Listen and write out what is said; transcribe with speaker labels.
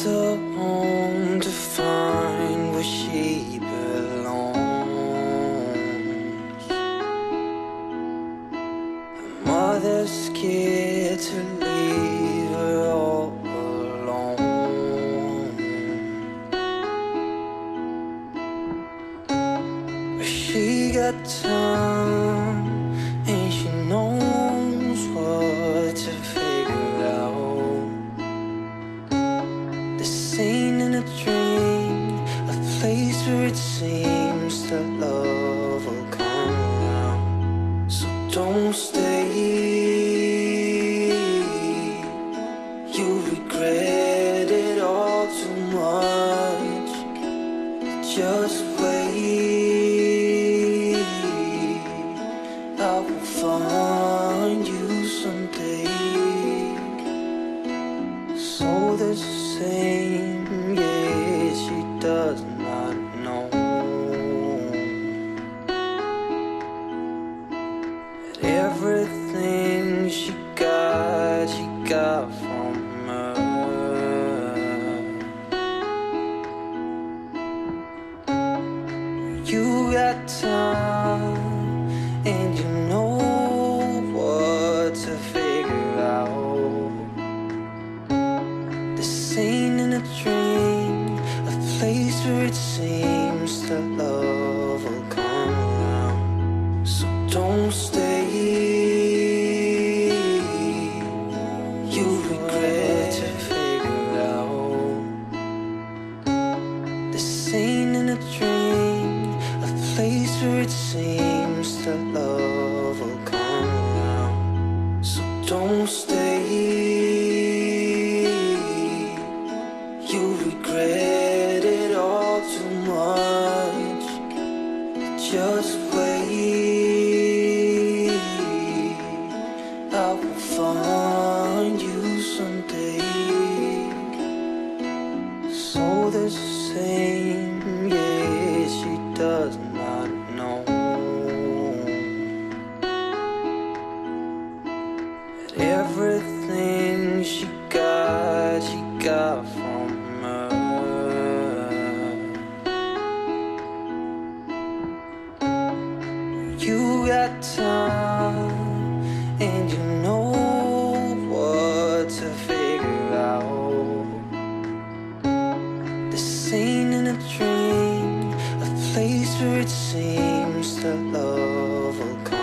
Speaker 1: the home to find where she belongs. Her mother's scared to leave her all alone, but she got time and she knows what to figure out. This ain't in a dream, a place where it seems that love will come around. So don't stay, you'll regret it all too much. Just wait, I will find you someday. So the same, yeah, she does not know that everything she got from her. You got time and you know what to figure out. This ain't in a dream, a place where it seems that love will come around. So don't stay, you'll regret to figure out. This ain't in a dream, a place where it seems that love will come around. So don't stay, you'll regret it all too much. Just wait, I will find you someday. So the same, yeah, she does not know that everything she got from her. You got time and you know what to figure out. This ain't in a dream, a place where it seems that love will come.